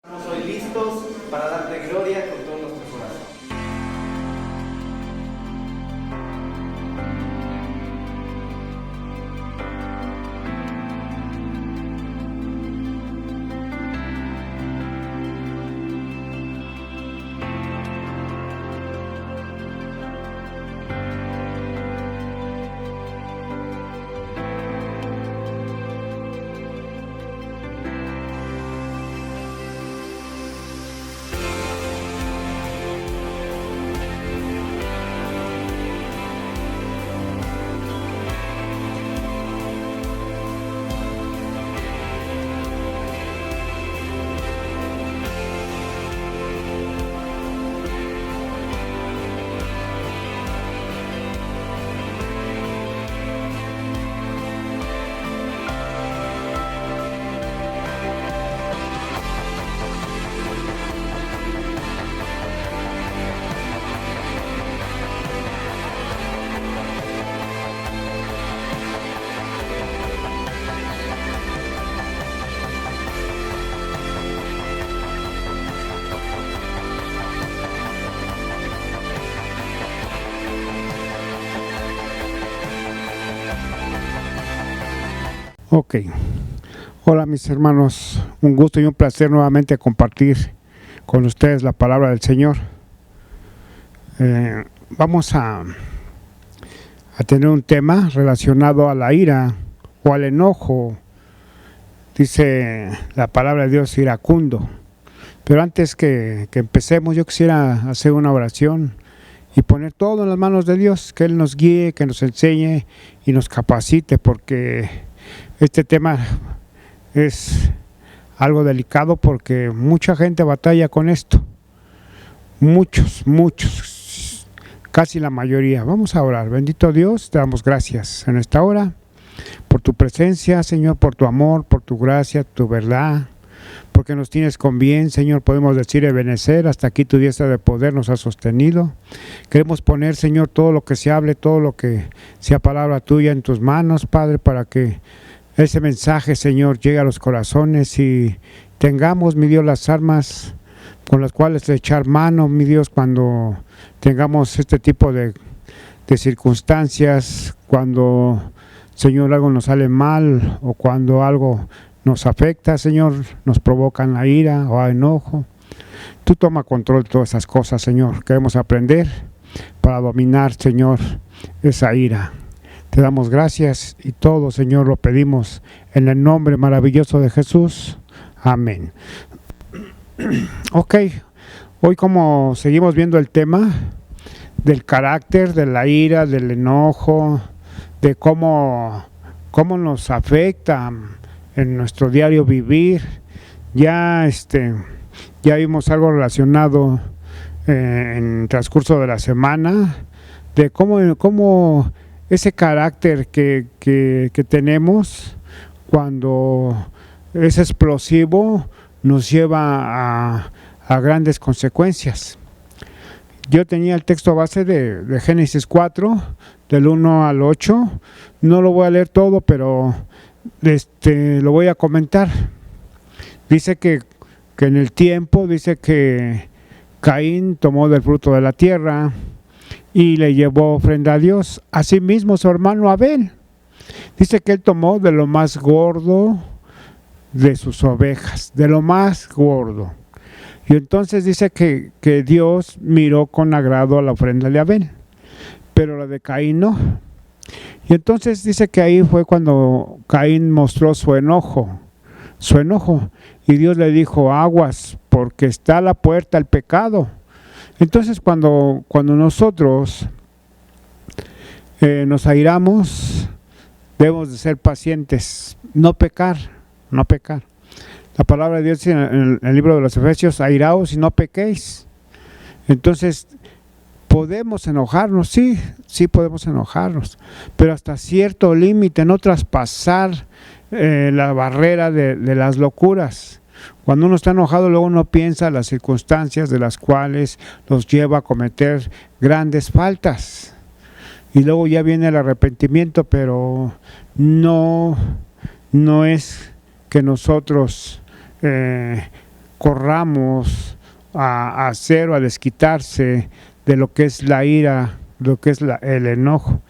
Estamos hoy listos para darte gloria con todo nuestro corazón. Ok, hola mis hermanos, un gusto y un placer nuevamente compartir con ustedes la palabra del Señor. Vamos a tener un tema relacionado a la ira o al enojo. Dice la palabra de Dios iracundo. Pero antes que empecemos, yo quisiera hacer una oración y poner todo en las manos de Dios, que Él nos guíe, que nos enseñe y nos capacite, porque este tema es algo delicado porque mucha gente batalla con esto. Muchos, casi la mayoría. Vamos a orar. Bendito Dios, te damos gracias en esta hora por tu presencia, Señor, por tu amor, por tu gracia, tu verdad, porque nos tienes con bien, Señor. Podemos decir Ebenezer, hasta aquí tu diestra de poder nos ha sostenido. Queremos poner, Señor, todo lo que se hable, todo lo que sea palabra tuya en tus manos, Padre, para que ese mensaje, Señor, llegue a los corazones y tengamos, mi Dios, las armas con las cuales echar mano, mi Dios, cuando tengamos este tipo de circunstancias, cuando, Señor, algo nos sale mal o cuando algo nos afecta, Señor, nos provocan la ira o enojo. Tú toma control de todas esas cosas, Señor. Queremos aprender para dominar, Señor, esa ira. Te damos gracias y todo, Señor, lo pedimos en el nombre maravilloso de Jesús. Amén. Ok, hoy como seguimos viendo el tema del carácter, de la ira, del enojo, de cómo nos afecta en nuestro diario vivir. Ya vimos algo relacionado en el transcurso de la semana, de cómo ese carácter que tenemos cuando es explosivo nos lleva a grandes consecuencias. Yo tenía el texto base de Génesis 4, del 1 al 8. No lo voy a leer todo, pero lo voy a comentar. Dice que en el tiempo, dice que Caín tomó del fruto de la tierra y le llevó ofrenda a Dios. Asimismo su hermano Abel, dice que él tomó de lo más gordo de sus ovejas, de lo más gordo. Y entonces dice que Dios miró con agrado a la ofrenda de Abel, pero la de Caín no. Y entonces dice que ahí fue cuando Caín mostró su enojo, y Dios le dijo: aguas, porque está a la puerta el pecado. Entonces cuando nosotros nos airamos, debemos de ser pacientes, no pecar. La palabra de Dios dice en el libro de los Efesios: airaos y no pequéis. Entonces podemos enojarnos, sí podemos enojarnos, pero hasta cierto límite, no traspasar la barrera de las locuras. Cuando uno está enojado, luego uno piensa las circunstancias de las cuales los lleva a cometer grandes faltas. Y luego ya viene el arrepentimiento, pero no es que nosotros corramos a hacer o a desquitarse de lo que es la ira, lo que es el enojo.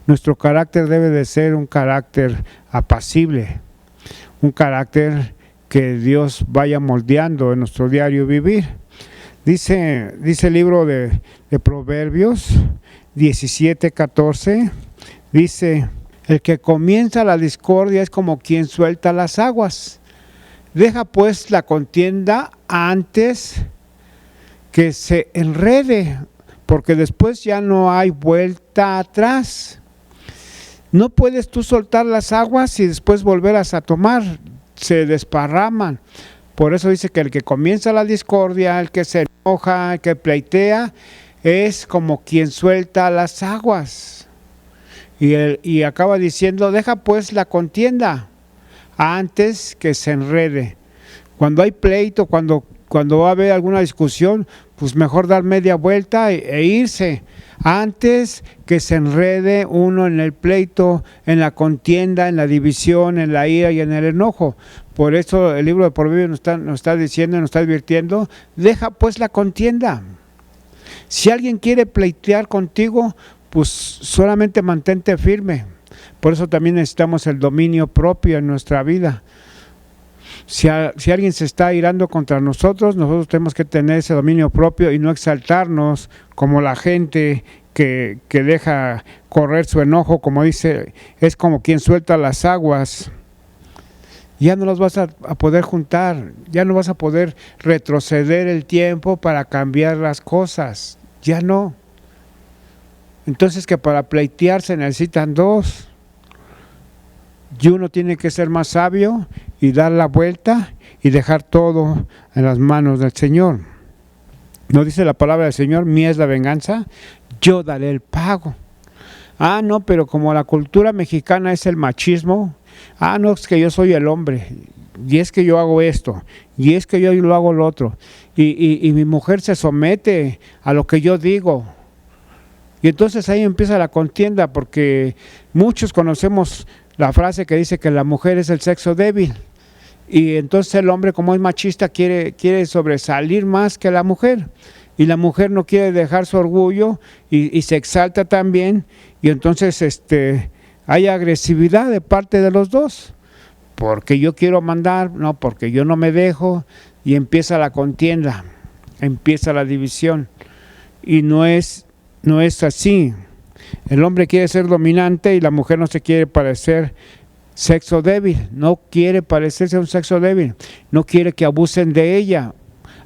Nuestro carácter debe de ser un carácter apacible, un carácter que Dios vaya moldeando en nuestro diario vivir. Dice el libro de Proverbios 17:14, dice: el que comienza la discordia es como quien suelta las aguas. Deja pues la contienda antes que se enrede, porque después ya no hay vuelta atrás. No puedes tú soltar las aguas y después volverlas a tomar, se desparraman. Por eso dice que el que comienza la discordia, el que se enoja, el que pleitea, es como quien suelta las aguas. Y acaba diciendo: deja pues la contienda antes que se enrede. Cuando hay pleito, cuando va a haber alguna discusión, pues mejor dar media vuelta e irse, antes que se enrede uno en el pleito, en la contienda, en la división, en la ira y en el enojo. Por eso el libro de Proverbios nos está diciendo, nos está advirtiendo: deja pues la contienda. Si alguien quiere pleitear contigo, pues solamente mantente firme. Por eso también necesitamos el dominio propio en nuestra vida. Si alguien se está irando contra nosotros tenemos que tener ese dominio propio y no exaltarnos como la gente que deja correr su enojo, como dice, es como quien suelta las aguas. Ya no los vas a poder juntar, ya no vas a poder retroceder el tiempo para cambiar las cosas, ya no. Entonces, que para pleitear se necesitan dos. Y uno tiene que ser más sabio y dar la vuelta y dejar todo en las manos del Señor. ¿No dice la palabra del Señor: mía es la venganza, yo daré el pago? Ah, no, pero como la cultura mexicana es el machismo, no, es que yo soy el hombre, y es que yo hago esto, y es que yo lo hago lo otro, y mi mujer se somete a lo que yo digo. Y entonces ahí empieza la contienda, porque muchos conocemos la frase que dice que la mujer es el sexo débil, y entonces el hombre, como es machista, quiere sobresalir más que la mujer, y la mujer no quiere dejar su orgullo y se exalta también, y entonces hay agresividad de parte de los dos, porque yo quiero mandar, no, porque yo no me dejo, y empieza la contienda, empieza la división, y no es así. El hombre quiere ser dominante y la mujer no se quiere parecer sexo débil, no quiere parecerse un sexo débil, no quiere que abusen de ella.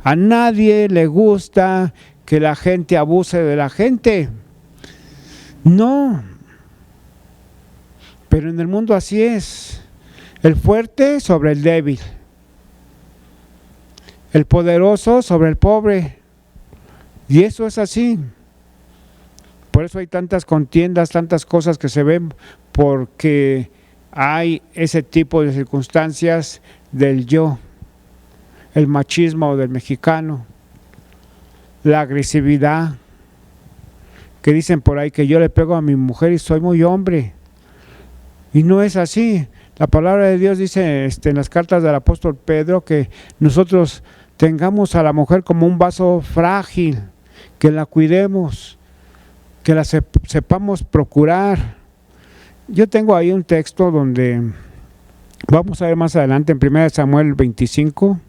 A nadie le gusta que la gente abuse de la gente, no. Pero en el mundo así es: el fuerte sobre el débil, el poderoso sobre el pobre, y eso es así. Por eso hay tantas contiendas, tantas cosas que se ven, porque hay ese tipo de circunstancias del yo, el machismo del mexicano, la agresividad, que dicen por ahí que yo le pego a mi mujer y soy muy hombre, y no es así. La palabra de Dios dice en las cartas del apóstol Pedro que nosotros tengamos a la mujer como un vaso frágil, que la cuidemos, que la sepamos procurar. Yo tengo ahí un texto donde vamos a ver más adelante en 1 Samuel 25.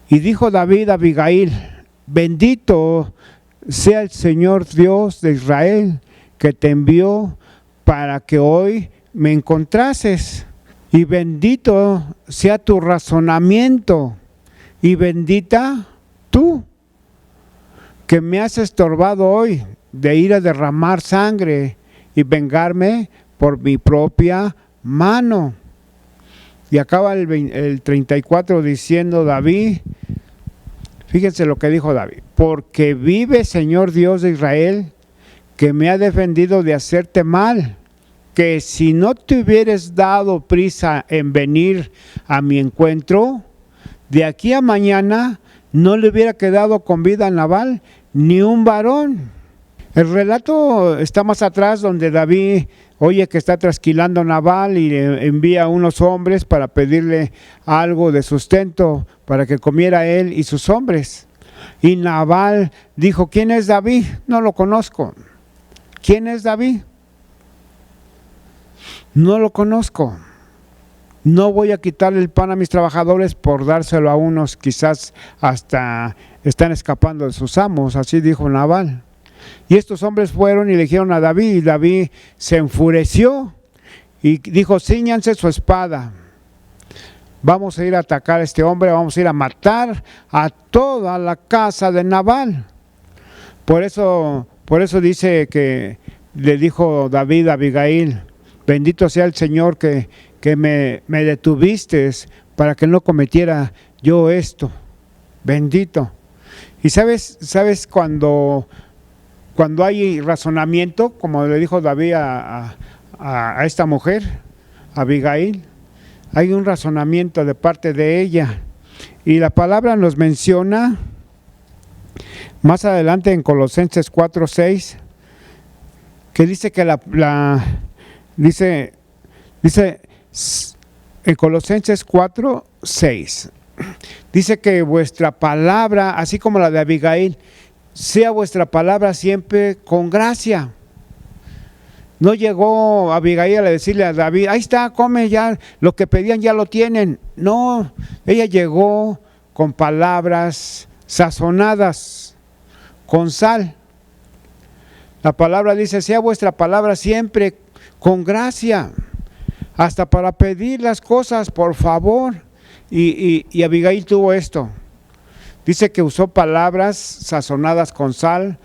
Y dijo David a Abigail: bendito sea el Señor Dios de Israel, que te envió para que hoy me encontrases, y bendito sea tu razonamiento, y bendita tú, que me has estorbado hoy de ir a derramar sangre y vengarme por mi propia mano. Y acaba el 34 diciendo David, fíjense lo que dijo David: porque vive Señor Dios de Israel, que me ha defendido de hacerte mal, que si no te hubieras dado prisa en venir a mi encuentro, de aquí a mañana no le hubiera quedado con vida a Nabal ni un varón. El relato está más atrás, donde David oye que está trasquilando Nabal y envía a unos hombres para pedirle algo de sustento para que comiera él y sus hombres. Y Nabal dijo, ¿quién es David? No lo conozco. ¿Quién es David? No lo conozco. No voy a quitarle el pan a mis trabajadores por dárselo a unos, quizás hasta están escapando de sus amos, así dijo Nabal. Y estos hombres fueron y le dijeron a David, y David se enfureció y dijo, cíñanse su espada. Vamos a ir a atacar a este hombre, vamos a ir a matar a toda la casa de Nabal. Por eso dice que le dijo David a Abigail, bendito sea el Señor que me detuviste para que no cometiera yo esto. Bendito. Y sabes cuando hay razonamiento, como le dijo David a esta mujer, a Abigail, hay un razonamiento de parte de ella. Y la palabra nos menciona más adelante en Colosenses 4:6, que dice que dice en Colosenses 4:6, dice que vuestra palabra, así como la de Abigail, sea vuestra palabra siempre con gracia. No llegó Abigail a decirle a David, ahí está, come ya, lo que pedían ya lo tienen. No, ella llegó con palabras sazonadas, con sal. La palabra dice, sea vuestra palabra siempre con gracia, hasta para pedir las cosas, por favor. Y Abigail tuvo esto. Dice que usó palabras sazonadas con sal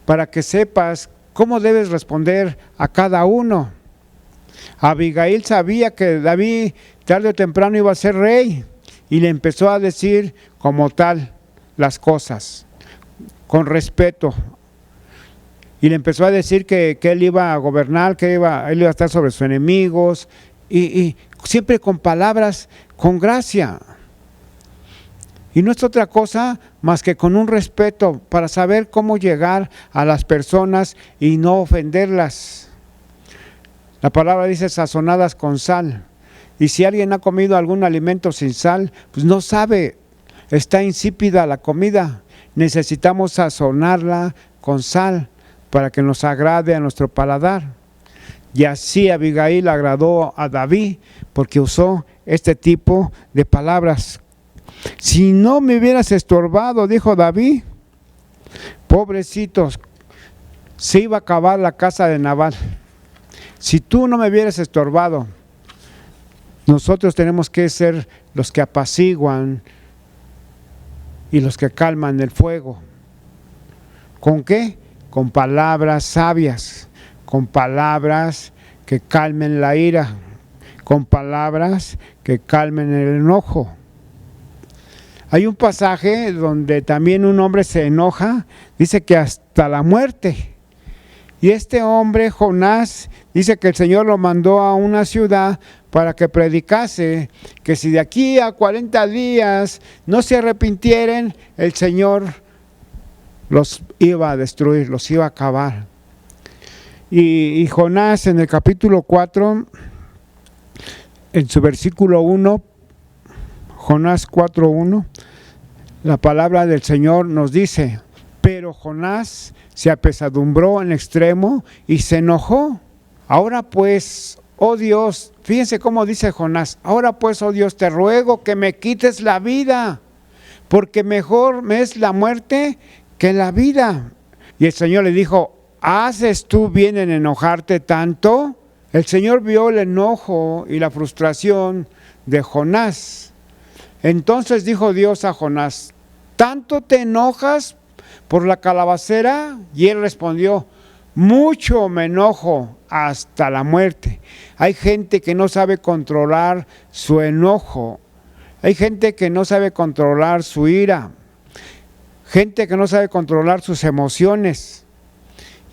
para que sepas cómo debes responder a cada uno. Abigail sabía que David tarde o temprano iba a ser rey y le empezó a decir como tal las cosas, con respeto. Y le empezó a decir que él iba a gobernar, él iba a estar sobre sus enemigos y siempre con palabras con gracia. Y no es otra cosa más que con un respeto para saber cómo llegar a las personas y no ofenderlas. La palabra dice sazonadas con sal. Y si alguien ha comido algún alimento sin sal, pues no sabe, está insípida la comida. Necesitamos sazonarla con sal para que nos agrade a nuestro paladar. Y así Abigail agradó a David porque usó este tipo de palabras. Si no me hubieras estorbado, dijo David, pobrecitos, se iba a acabar la casa de Nabal. Si tú no me hubieras estorbado, nosotros tenemos que ser los que apaciguan y los que calman el fuego. ¿Con qué? Con palabras sabias, con palabras que calmen la ira, con palabras que calmen el enojo. Hay un pasaje donde también un hombre se enoja, dice que hasta la muerte. Y este hombre, Jonás, dice que el Señor lo mandó a una ciudad para que predicase que si de aquí a 40 días no se arrepintieren, el Señor los iba a destruir, los iba a acabar. Y Jonás en el capítulo 4, en su versículo 1, Jonás 4:1, la palabra del Señor nos dice, pero Jonás se apesadumbró en extremo y se enojó. Ahora pues, oh Dios, fíjense cómo dice Jonás, ahora pues, oh Dios, te ruego que me quites la vida, porque mejor me es la muerte que la vida. Y el Señor le dijo, ¿haces tú bien en enojarte tanto? El Señor vio el enojo y la frustración de Jonás. Entonces dijo Dios a Jonás, ¿tanto te enojas por la calabacera? Y él respondió, mucho me enojo hasta la muerte. Hay gente que no sabe controlar su enojo. Hay gente que no sabe controlar su ira. Gente que no sabe controlar sus emociones.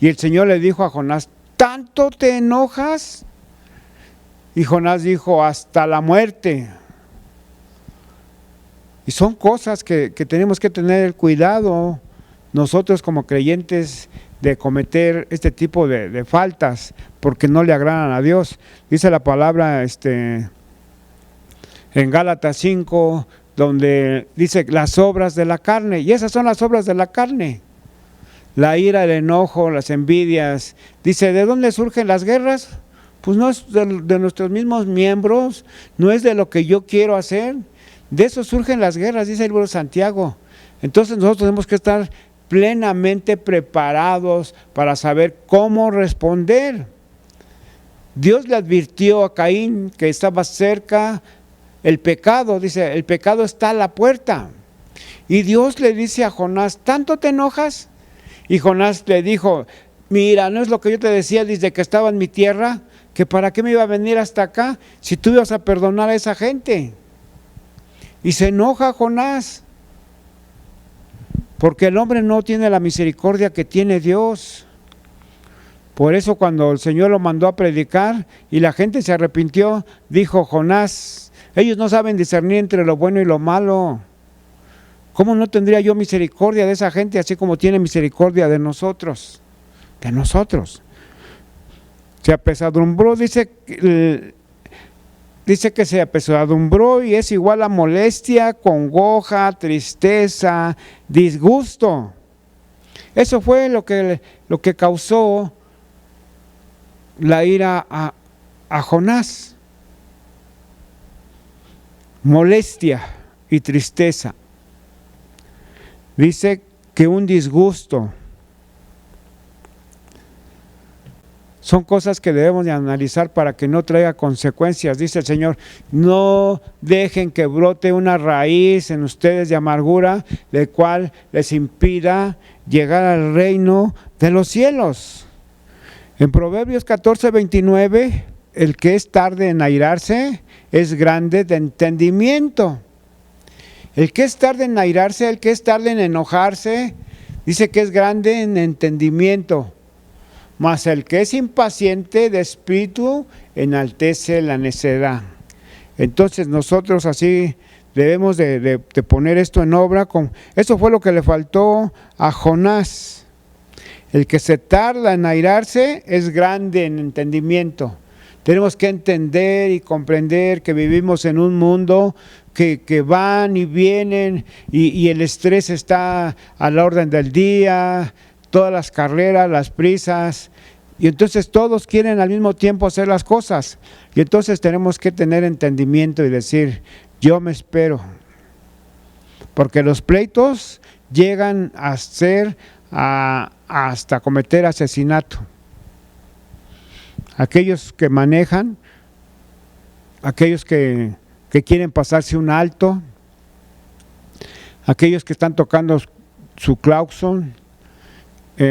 Y el Señor le dijo a Jonás, ¿tanto te enojas? Y Jonás dijo, hasta la muerte. Y son cosas que tenemos que tener cuidado nosotros como creyentes de cometer este tipo de faltas porque no le agradan a Dios. Dice la palabra en Gálatas 5, donde dice las obras de la carne, y esas son las obras de la carne: la ira, el enojo, las envidias. Dice, ¿de dónde surgen las guerras? Pues no es de nuestros mismos miembros, no es de lo que yo quiero hacer, de eso surgen las guerras, dice el libro de Santiago. Entonces nosotros tenemos que estar plenamente preparados para saber cómo responder. Dios le advirtió a Caín que estaba cerca el pecado, dice, el pecado está a la puerta. Y Dios le dice a Jonás, ¿tanto te enojas? Y Jonás le dijo, mira, ¿no es lo que yo te decía desde que estaba en mi tierra? Que para qué me iba a venir hasta acá si tú ibas a perdonar a esa gente. Y se enoja Jonás, porque el hombre no tiene la misericordia que tiene Dios. Por eso cuando el Señor lo mandó a predicar y la gente se arrepintió, dijo Jonás, ellos no saben discernir entre lo bueno y lo malo. ¿Cómo no tendría yo misericordia de esa gente así como tiene misericordia de nosotros? De nosotros. Se apesadumbró, dice que se apesadumbró y es igual a molestia, congoja, tristeza, disgusto. Eso fue lo que causó la ira a Jonás. Molestia y tristeza. Dice que un disgusto. Son cosas que debemos de analizar para que no traiga consecuencias. Dice el Señor, no dejen que brote una raíz en ustedes de amargura, del cual les impida llegar al reino de los cielos. En Proverbios 14:29, el que es tarde en airarse es grande de entendimiento. El que es tarde en airarse, el que es tarde en enojarse, dice que es grande en entendimiento. Mas el que es impaciente de espíritu enaltece la necedad. Entonces nosotros así debemos de poner esto en obra. Eso fue lo que le faltó a Jonás. El que se tarda en airarse es grande en entendimiento. Tenemos que entender y comprender que vivimos en un mundo que van y vienen y el estrés está a la orden del día, todas las carreras, las prisas, y entonces todos quieren al mismo tiempo hacer las cosas, y entonces tenemos que tener entendimiento y decir, yo me espero, porque los pleitos llegan a ser hasta cometer asesinato. Aquellos que manejan, aquellos que quieren pasarse un alto, aquellos que están tocando su claxon,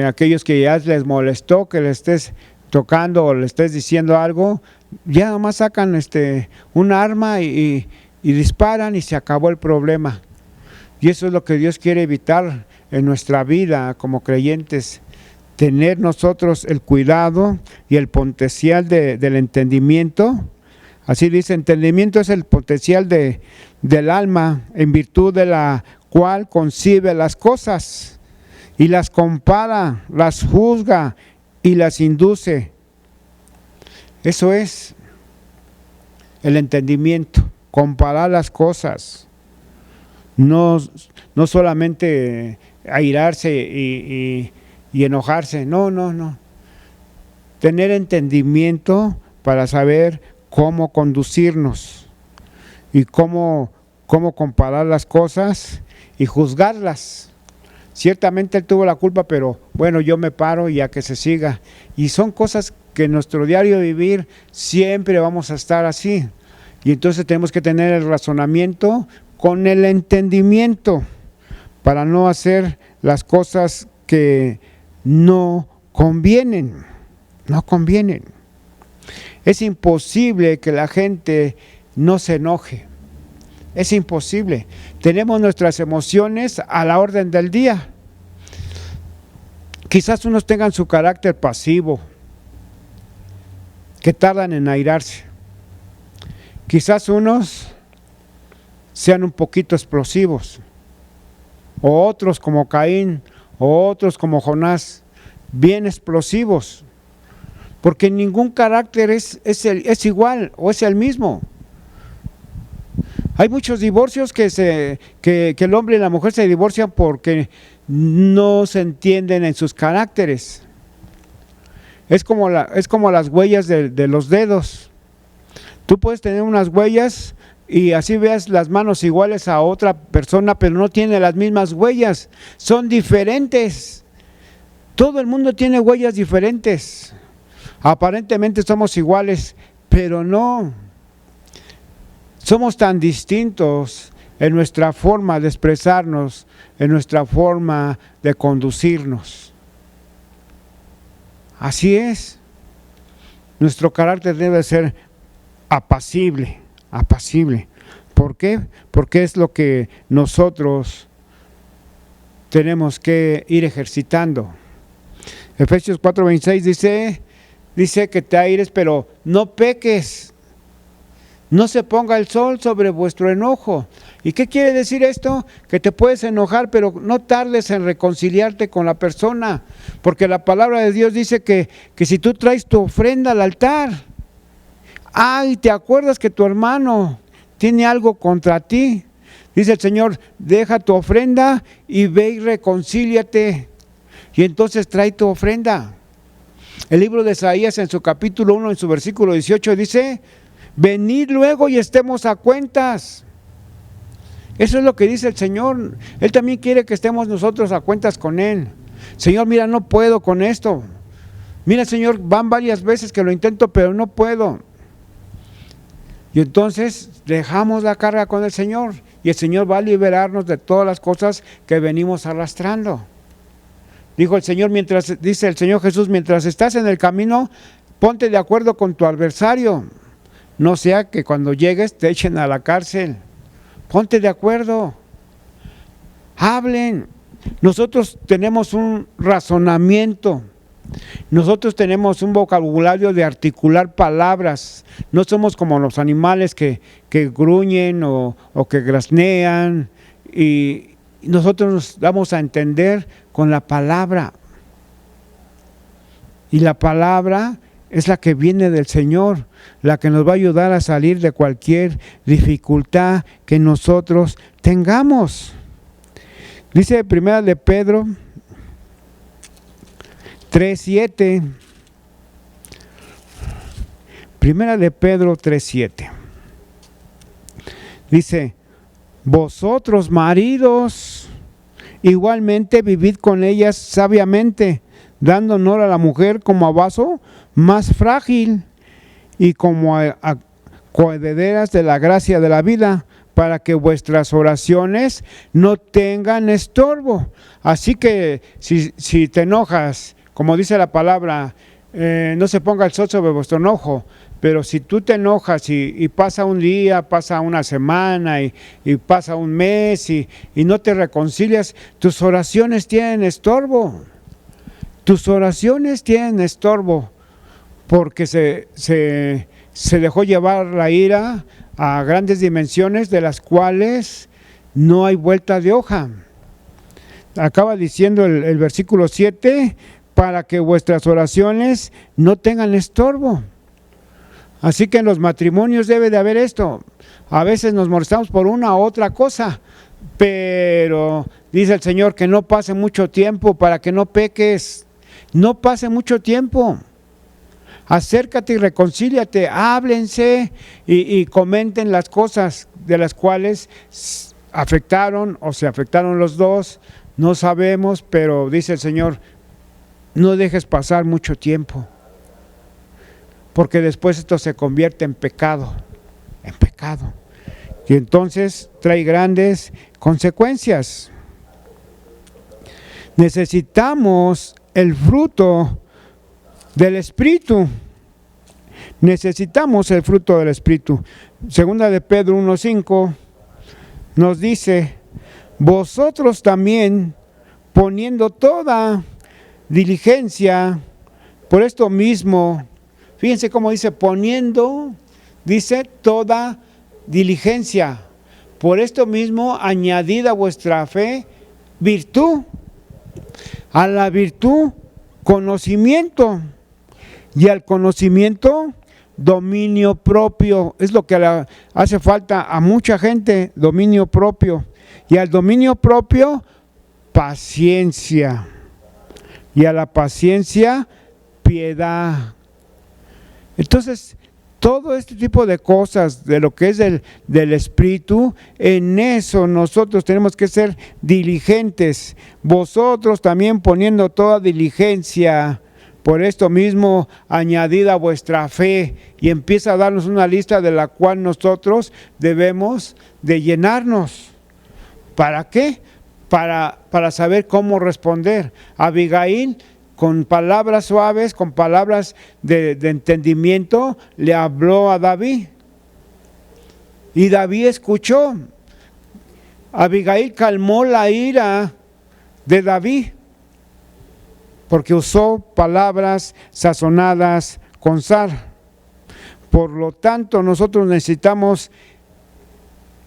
aquellos que ya les molestó que le estés tocando o le estés diciendo algo, ya nomás sacan un arma y disparan y se acabó el problema. Y eso es lo que Dios quiere evitar en nuestra vida como creyentes, tener nosotros el cuidado y el potencial del entendimiento. Así dice, entendimiento es el potencial del alma, en virtud de la cual concibe las cosas y las compara, las juzga y las induce. Eso es el entendimiento, comparar las cosas, no solamente airarse y enojarse, no. Tener entendimiento para saber cómo conducirnos y cómo comparar las cosas y juzgarlas. Ciertamente él tuvo la culpa, pero bueno, yo me paro y a que se siga. Y son cosas que en nuestro diario vivir siempre vamos a estar así. Y entonces tenemos que tener el razonamiento con el entendimiento para no hacer las cosas que no convienen. Es imposible que la gente no se enoje. Es imposible. Tenemos nuestras emociones a la orden del día. Quizás unos tengan su carácter pasivo, que tardan en airarse. Quizás unos sean un poquito explosivos, o otros como Caín, o otros como Jonás, bien explosivos, porque ningún carácter es igual o es el mismo. Hay muchos divorcios que el hombre y la mujer se divorcian porque no se entienden en sus caracteres. Es como las huellas de los dedos. Tú puedes tener unas huellas y así veas las manos iguales a otra persona, pero no tiene las mismas huellas, son diferentes. Todo el mundo tiene huellas diferentes. Aparentemente somos iguales, pero no. Somos tan distintos en nuestra forma de expresarnos, en nuestra forma de conducirnos. Así es. Nuestro carácter debe ser apacible. ¿Por qué? Porque es lo que nosotros tenemos que ir ejercitando. Efesios 4:26 dice que te aires, pero no peques. No se ponga el sol sobre vuestro enojo. ¿Y qué quiere decir esto? Que te puedes enojar, pero no tardes en reconciliarte con la persona. Porque la palabra de Dios dice que si tú traes tu ofrenda al altar, y te acuerdas que tu hermano tiene algo contra ti, dice el Señor, deja tu ofrenda y ve y reconcíliate. Y entonces trae tu ofrenda. El libro de Isaías en su capítulo 1, en su versículo 18 dice: venid luego y estemos a cuentas. Eso es lo que dice el Señor. Él también quiere que estemos nosotros a cuentas con Él. Señor, mira, no puedo con esto. Mira, Señor, van varias veces que lo intento, pero no puedo. Y entonces dejamos la carga con el Señor. Y el Señor va a liberarnos de todas las cosas que venimos arrastrando. Dijo el Señor, dice el Señor Jesús, mientras estás en el camino, ponte de acuerdo con tu adversario. No sea que cuando llegues te echen a la cárcel. Ponte de acuerdo. Hablen. Nosotros tenemos un razonamiento. Nosotros tenemos un vocabulario de articular palabras. No somos como los animales que gruñen o que graznean. Y nosotros nos damos a entender con la palabra. Y la palabra es la que viene del Señor, la que nos va a ayudar a salir de cualquier dificultad que nosotros tengamos. Dice Primera de Pedro 3:7. Primera de Pedro 3:7. Dice: vosotros maridos, igualmente vivid con ellas sabiamente, dando honor a la mujer como a vaso más frágil y como a coherederas de la gracia de la vida, para que vuestras oraciones no tengan estorbo. Así que si te enojas, como dice la palabra, no se ponga el sol sobre vuestro enojo. Pero si tú te enojas y pasa un día, pasa una semana y pasa un mes y no te reconcilias, tus oraciones tienen estorbo. Tus oraciones tienen estorbo porque se dejó llevar la ira a grandes dimensiones de las cuales no hay vuelta de hoja. Acaba diciendo el versículo 7, para que vuestras oraciones no tengan estorbo. Así que en los matrimonios debe de haber esto. A veces nos molestamos por una u otra cosa, pero dice el Señor que no pase mucho tiempo para que no peques. No pase mucho tiempo. Acércate y reconcíliate, háblense y comenten las cosas de las cuales afectaron o se afectaron los dos. No sabemos, pero dice el Señor, no dejes pasar mucho tiempo, porque después esto se convierte en pecado. Y entonces trae grandes consecuencias. Necesitamos el fruto del Espíritu. Necesitamos el fruto del Espíritu. Segunda de Pedro 1:5 nos dice: vosotros también, poniendo toda diligencia por esto mismo. Fíjense cómo dice poniendo, dice toda diligencia. Por esto mismo, añadid a vuestra fe virtud. A la virtud conocimiento, y al conocimiento, dominio propio. Es lo que le hace falta a mucha gente, dominio propio. Y al dominio propio, paciencia. Y a la paciencia, piedad. Entonces, todo este tipo de cosas, de lo que es del Espíritu, en eso nosotros tenemos que ser diligentes. Vosotros también poniendo toda diligencia, por esto mismo añadida vuestra fe, y empieza a darnos una lista de la cual nosotros debemos de llenarnos. ¿Para qué? Para saber cómo responder. Abigail, con palabras suaves, con palabras de entendimiento, le habló a David. Y David escuchó. Abigail calmó la ira de David, porque usó palabras sazonadas con sal. Por lo tanto, nosotros necesitamos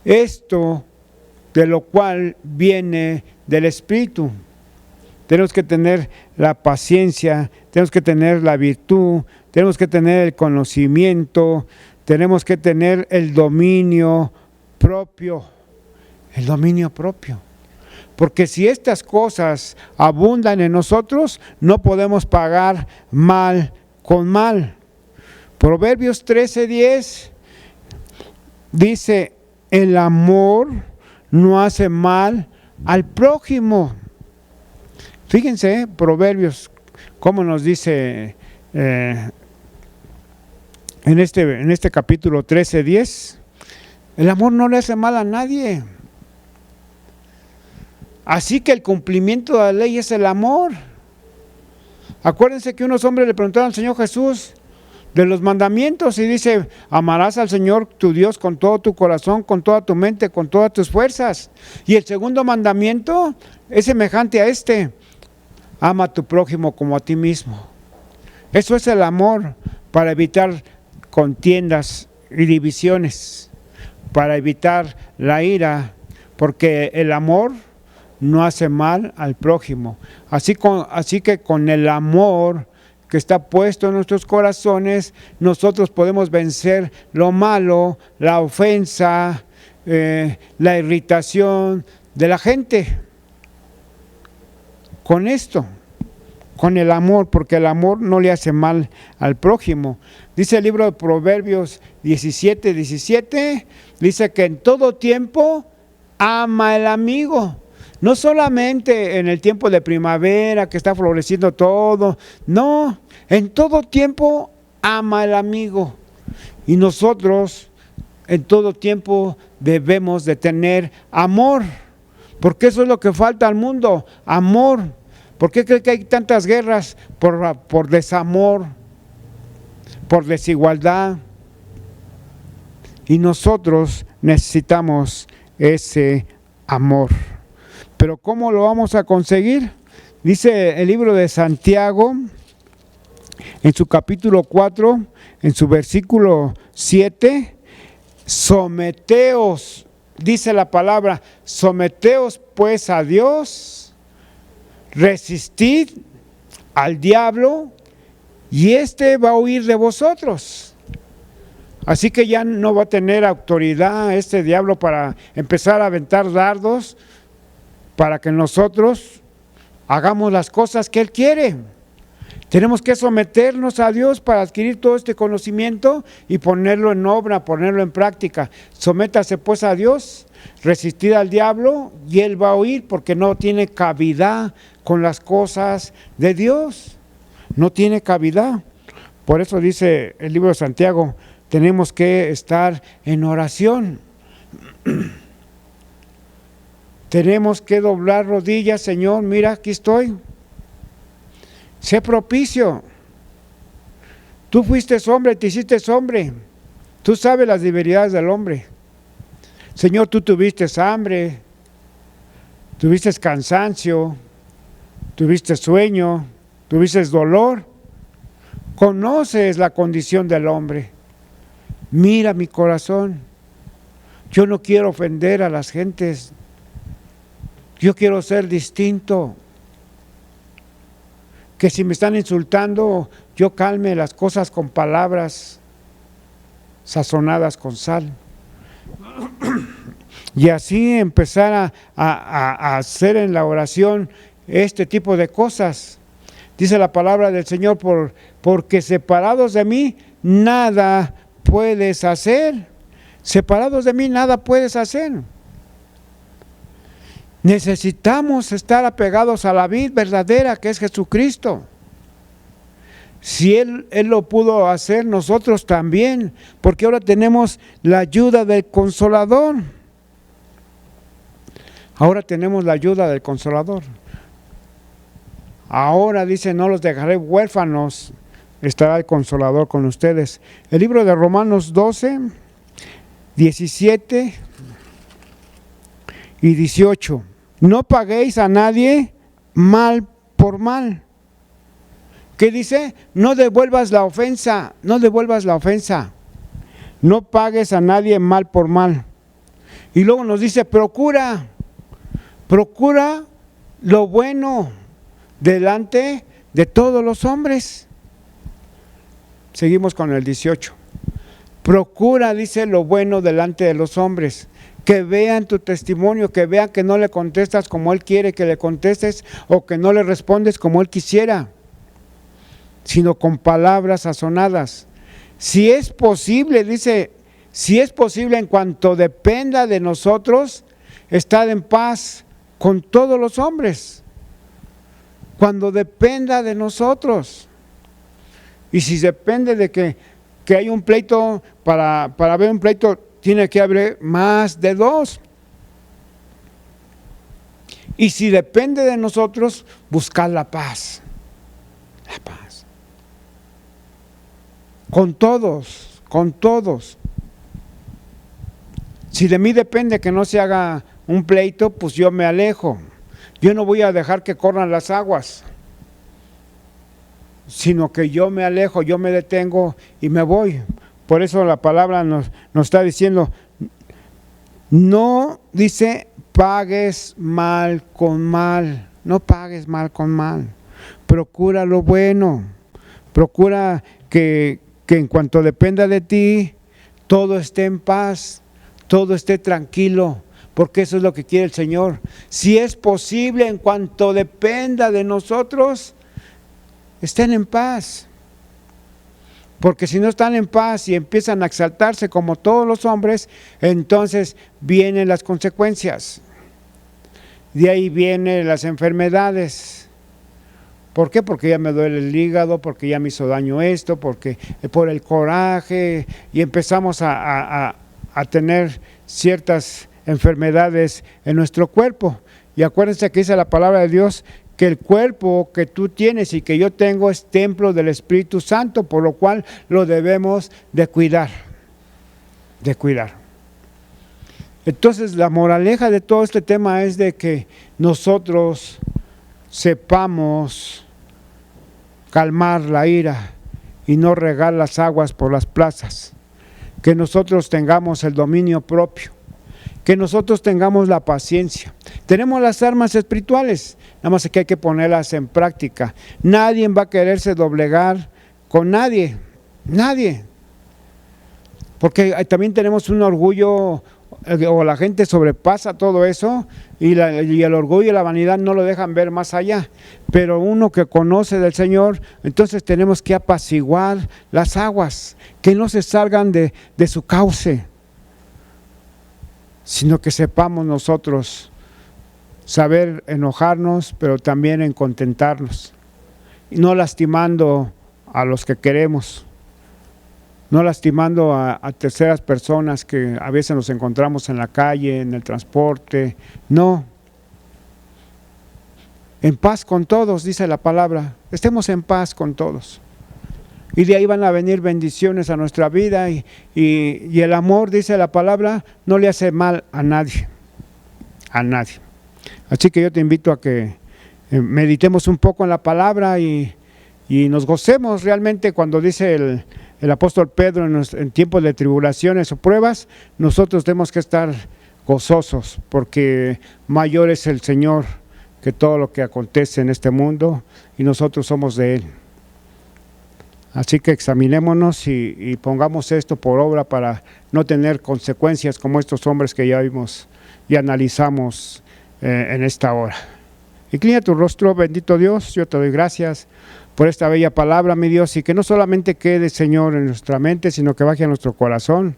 esto, de lo cual viene del Espíritu. Tenemos que tener la paciencia, tenemos que tener la virtud, tenemos que tener el conocimiento, tenemos que tener el dominio propio. El dominio propio. Porque si estas cosas abundan en nosotros, no podemos pagar mal con mal. Proverbios 13:10 dice: el amor no hace mal al prójimo. Fíjense, Proverbios, cómo nos dice en este capítulo 13:10, el amor no le hace mal a nadie. Así que el cumplimiento de la ley es el amor. Acuérdense que unos hombres le preguntaron al Señor Jesús de los mandamientos y dice: amarás al Señor tu Dios con todo tu corazón, con toda tu mente, con todas tus fuerzas. Y el segundo mandamiento es semejante a este: ama a tu prójimo como a ti mismo. Eso es el amor, para evitar contiendas y divisiones, para evitar la ira, porque el amor no hace mal al prójimo. Así que con el amor que está puesto en nuestros corazones, nosotros podemos vencer lo malo, la ofensa, la irritación de la gente. Con esto, con el amor, porque el amor no le hace mal al prójimo. Dice el libro de Proverbios 17:17, dice que en todo tiempo ama el amigo. No solamente en el tiempo de primavera que está floreciendo todo, no, en todo tiempo ama el amigo. Y nosotros en todo tiempo debemos de tener amor, porque eso es lo que falta al mundo, amor. ¿Por qué cree que hay tantas guerras? Por desamor, por desigualdad. Y nosotros necesitamos ese amor. Pero ¿cómo lo vamos a conseguir? Dice el libro de Santiago, en su capítulo 4, en su versículo 7, someteos, dice la palabra, someteos pues a Dios, resistid al diablo y éste va a huir de vosotros. Así que ya no va a tener autoridad este diablo para empezar a aventar dardos, para que nosotros hagamos las cosas que Él quiere. Tenemos que someternos a Dios para adquirir todo este conocimiento y ponerlo en obra, ponerlo en práctica. Sométase pues a Dios, resistid al diablo y Él va a huir, porque no tiene cavidad con las cosas de Dios. No tiene cavidad. Por eso dice el libro de Santiago, tenemos que estar en oración. Tenemos que doblar rodillas, Señor, mira, aquí estoy. Sé propicio. Tú fuiste hombre, te hiciste hombre. Tú sabes las debilidades del hombre. Señor, tú tuviste hambre, tuviste cansancio, tuviste sueño, tuviste dolor. Conoces la condición del hombre. Mira mi corazón. Yo no quiero ofender a las gentes. Yo quiero ser distinto. que si me están insultando, yo calme las cosas con palabras sazonadas con sal. Y así empezar a hacer en la oración este tipo de cosas. Dice la palabra del Señor, porque separados de mí nada puedes hacer. Separados de mí nada puedes hacer. Necesitamos estar apegados a la vid verdadera que es Jesucristo. Si Él lo pudo hacer, nosotros también, porque ahora tenemos la ayuda del Consolador. Ahora tenemos la ayuda del Consolador. Ahora dice, no los dejaré huérfanos, estará el Consolador con ustedes. El libro de Romanos 12, 17 y 18. No paguéis a nadie mal por mal. ¿Qué dice? No devuelvas la ofensa, no devuelvas la ofensa. No pagues a nadie mal por mal. Y luego nos dice, procura lo bueno delante de todos los hombres. Seguimos con el 18. Procura, dice, lo bueno delante de los hombres. Que vean tu testimonio, que vean que no le contestas como Él quiere que le contestes, o que no le respondes como Él quisiera, sino con palabras sazonadas. Si es posible, dice, si es posible en cuanto dependa de nosotros, estar en paz con todos los hombres. Cuando dependa de nosotros. Y si depende de que hay un pleito, para ver un pleito, tiene que haber más de dos. Y si depende de nosotros, buscar la paz. La paz. Con todos, con todos. Si de mí depende que no se haga un pleito, pues yo me alejo. Yo no voy a dejar que corran las aguas, sino que yo me alejo, yo me detengo y me voy. Por eso la palabra nos está diciendo, no dice pagues mal con mal, no pagues mal con mal. Procura lo bueno, procura que en cuanto dependa de ti, todo esté en paz, todo esté tranquilo, porque eso es lo que quiere el Señor. Si es posible, en cuanto dependa de nosotros, estén en paz. Porque si no están en paz y empiezan a exaltarse como todos los hombres, entonces vienen las consecuencias. De ahí vienen las enfermedades. ¿Por qué? Porque ya me duele el hígado, porque ya me hizo daño esto, porque por el coraje, y empezamos a tener ciertas enfermedades en nuestro cuerpo. Y acuérdense que dice la palabra de Dios que el cuerpo que tú tienes y que yo tengo es templo del Espíritu Santo, por lo cual lo debemos de cuidar, de cuidar. Entonces la moraleja de todo este tema es de que nosotros sepamos calmar la ira y no regar las aguas por las plazas, que nosotros tengamos el dominio propio, que nosotros tengamos la paciencia. Tenemos las armas espirituales, nada más que hay que ponerlas en práctica. Nadie va a quererse doblegar con nadie, nadie. Porque también tenemos un orgullo, o la gente sobrepasa todo eso, y el orgullo y la vanidad no lo dejan ver más allá. Pero uno que conoce del Señor, entonces tenemos que apaciguar las aguas, que no se salgan de su cauce, sino que sepamos nosotros saber enojarnos, pero también en contentarnos, y no lastimando a los que queremos, no lastimando a terceras personas que a veces nos encontramos en la calle, en el transporte. No, en paz con todos, dice la palabra, estemos en paz con todos. Y de ahí van a venir bendiciones a nuestra vida, y el amor, dice la palabra, no le hace mal a nadie, a nadie. Así que yo te invito a que meditemos un poco en la palabra y nos gocemos realmente cuando dice el apóstol Pedro en tiempos de tribulaciones o pruebas, nosotros tenemos que estar gozosos porque mayor es el Señor que que todo lo que acontece en este mundo y nosotros somos de Él. Así que examinémonos y pongamos esto por obra para no tener consecuencias como estos hombres que ya vimos y analizamos en esta hora. Inclina tu rostro, bendito Dios, yo te doy gracias por esta bella palabra, mi Dios, y que no solamente quede, Señor, en nuestra mente, sino que baje a nuestro corazón,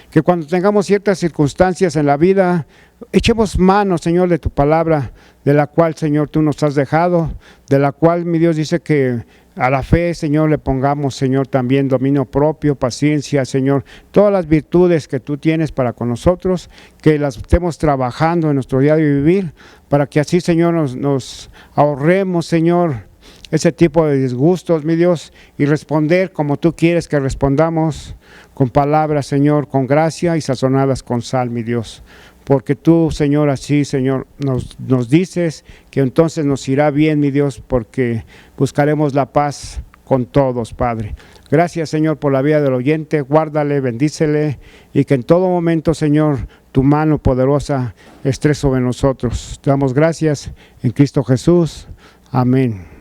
que cuando tengamos ciertas circunstancias en la vida, echemos mano, Señor, de tu palabra, de la cual, Señor, tú nos has dejado, de la cual, mi Dios, dice que a la fe, Señor, le pongamos, Señor, también dominio propio, paciencia, Señor, todas las virtudes que tú tienes para con nosotros, que las estemos trabajando en nuestro diario vivir, para que así, Señor, nos ahorremos, Señor, ese tipo de disgustos, mi Dios, y responder como tú quieres que respondamos, con palabras, Señor, con gracia y sazonadas con sal, mi Dios. Porque tú, Señor, así, Señor, nos dices que entonces nos irá bien, mi Dios, porque buscaremos la paz con todos, Padre. Gracias, Señor, por la vida del oyente, guárdale, bendícele, y que en todo momento, Señor, tu mano poderosa esté sobre nosotros. Te damos gracias en Cristo Jesús. Amén.